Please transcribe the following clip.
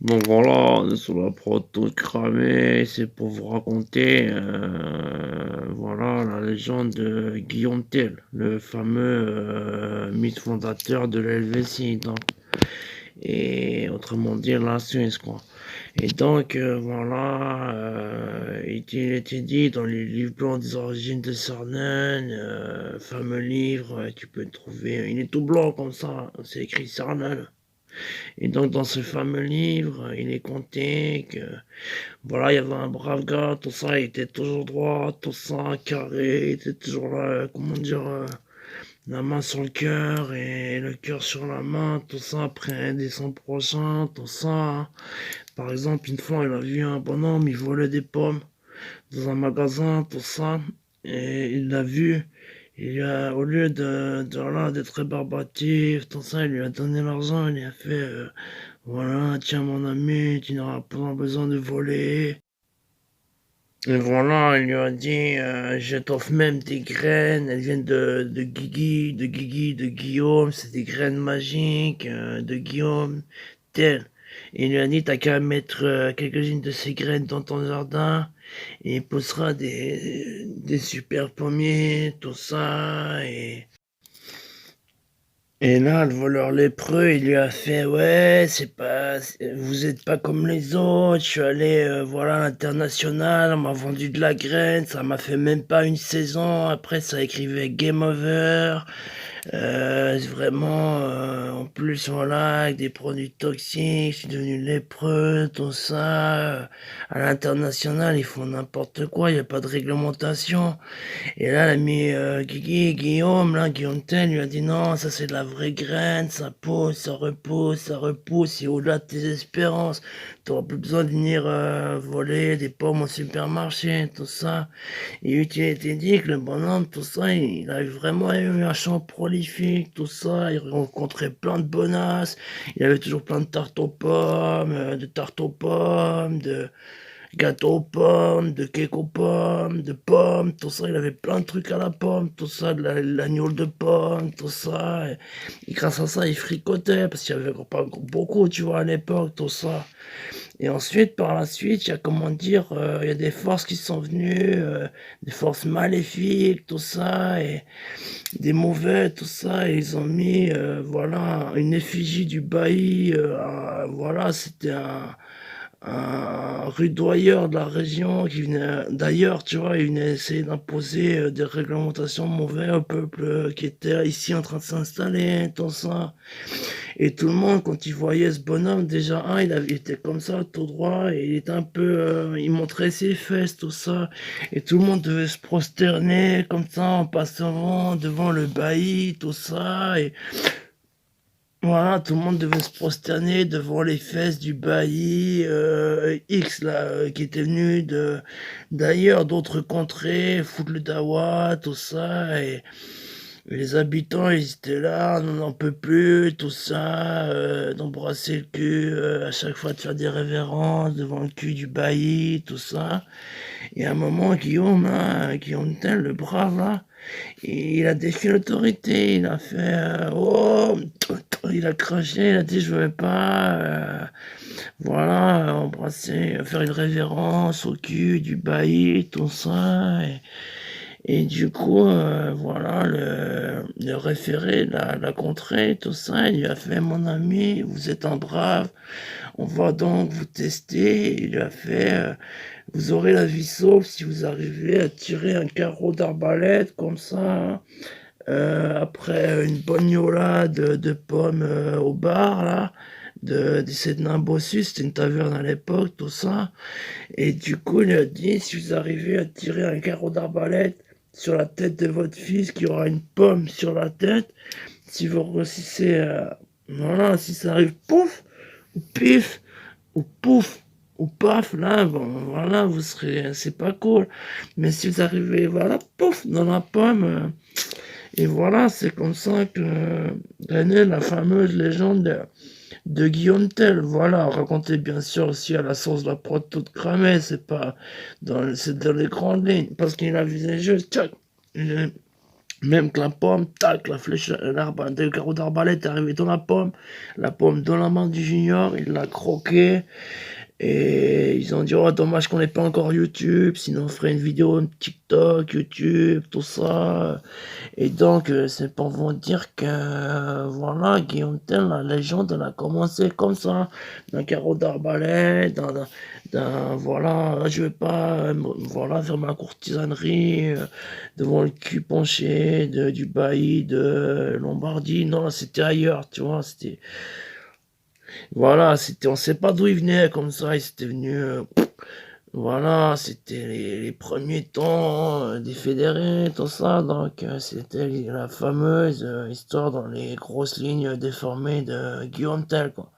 Donc voilà, on est sur la prod toute cramée, c'est pour vous raconter voilà, la légende de Guillaume Tell, le fameux mythe fondateur de la Helvétie, donc, et autrement dit la Suisse, quoi. Et donc voilà, il était dit dans les livres blancs des origines de Sarnen, fameux livre, tu peux le trouver, il est tout blanc comme ça, c'est écrit Sarnen. Et donc dans ce fameux livre, il est conté que voilà, il y avait un brave gars, tout ça, il était toujours droit, tout ça, carré, il était toujours là, comment dire, la main sur le cœur et le cœur sur la main, tout ça, après aider son prochain, tout ça. Par exemple, une fois, il a vu un bonhomme, il volait des pommes dans un magasin, tout ça, et il l'a vu. Il lui a, au lieu voilà, d'être rébarbatif, tout ça, il lui a donné l'argent, il lui a fait, voilà, tiens mon ami, tu n'auras pas besoin de voler. Et voilà, il lui a dit, je t'offre même des graines, elles viennent de Guillaume, c'est des graines magiques de Guillaume, tel. Et il lui a dit, t'as qu'à mettre quelques-unes de ces graines dans ton jardin, et il poussera des super pommiers, tout ça, et là, le voleur lépreux, il lui a fait, ouais, vous êtes pas comme les autres. Je suis allé, voilà, à l'international, on m'a vendu de la graine, ça m'a fait même pas une saison. Après, ça écrivait Game Over. Vraiment, en plus, voilà, avec des produits toxiques, je suis devenu lépreux, tout ça. À l'international, ils font n'importe quoi, il n'y a pas de réglementation. Et là, l'ami Guillaume, là, Guillaume Tell, lui a dit non, ça c'est de la vraie graine, ça pousse, ça repousse, et au-delà de tes espérances, t'auras plus besoin de venir voler des pommes au supermarché, tout ça. Et il était dit que le bonhomme, tout ça, il a vraiment eu un champ prolifique, tout ça, il rencontrait plein de bonasses, il avait toujours plein de tartes aux pommes, de tartes aux pommes, de gâteau aux pommes, de cake aux pommes, de pommes, tout ça. Il avait plein de trucs à la pomme, tout ça, de l'agneau de pommes, tout ça. Et grâce à ça, il fricotait, parce qu'il y avait pas beaucoup, tu vois, à l'époque, tout ça. Et ensuite, par la suite, il y a, comment dire, il y a des forces qui sont venues, des forces maléfiques, tout ça, et des mauvais, tout ça, et ils ont mis, voilà, une effigie du bailli, voilà, c'était un rudoyeur de la région qui venait d'ailleurs, tu vois, il venait essayer d'imposer des réglementations mauvaises au peuple qui était ici en train de s'installer, tout ça. Et tout le monde, quand il voyait ce bonhomme, déjà, il était comme ça, tout droit, et il était un peu, il montrait ses fesses, tout ça, et tout le monde devait se prosterner comme ça en passant devant le bailli, tout ça, et voilà, tout le monde devait se prosterner devant les fesses du bailli X là, qui était venu d'ailleurs d'autres contrées, foutre le dawa, tout ça, et les habitants ils étaient là, on n'en peut plus, tout ça, d'embrasser le cul, à chaque fois de faire des révérences devant le cul du bailli, tout ça. Et à un moment, Guillaume, là, Guillaume Tell, le brave là, il a défié l'autorité, il a fait oh, il a craché, il a dit je veux pas, voilà, embrasser, faire une révérence au cul du bailli, tout ça. Et du coup, voilà, le référé l'a contré, tout ça. Il lui a fait mon ami, vous êtes un brave, on va donc vous tester. Il lui a fait vous aurez la vie sauve si vous arrivez à tirer un carreau d'arbalète comme ça. Après une bonne yola de pommes au bar, là, de Nimbossus, c'était une taverne à l'époque, tout ça. Et du coup, il a dit, si vous arrivez à tirer un carreau d'arbalète sur la tête de votre fils, qui aura une pomme sur la tête, si vous réussissez, voilà, si ça arrive, pouf, ou pif, ou pouf, ou paf, là, bon, voilà, vous serez, c'est pas cool. Mais si vous arrivez, voilà, pouf, dans la pomme, et voilà, c'est comme ça que est née la fameuse légende de Guillaume Tell. Voilà, raconté bien sûr aussi à la source de la prod toute cramée, c'est dans les grandes lignes, parce qu'il a visé juste, tchac, Même que la pomme, tac, la flèche, le carreau d'arbalète est arrivé dans la pomme dans la main du junior, il l'a croqué. Et ils ont dit: «Oh dommage qu'on ait pas encore YouTube, sinon on ferait une vidéo TikTok, YouTube, tout ça». Et donc, c'est pour vous dire que, voilà, Guillaume Tell, la légende, elle a commencé comme ça, d'un carreau d'arbalète, voilà, je vais pas, voilà, faire ma courtisanerie, devant le cul penché du bailli de Lombardie. Non, c'était ailleurs, tu vois, voilà, on sait pas d'où il venait comme ça, il s'était venu, voilà, c'était les premiers temps des fédérés, tout ça, donc c'était la fameuse histoire dans les grosses lignes déformées de Guillaume Tell, quoi.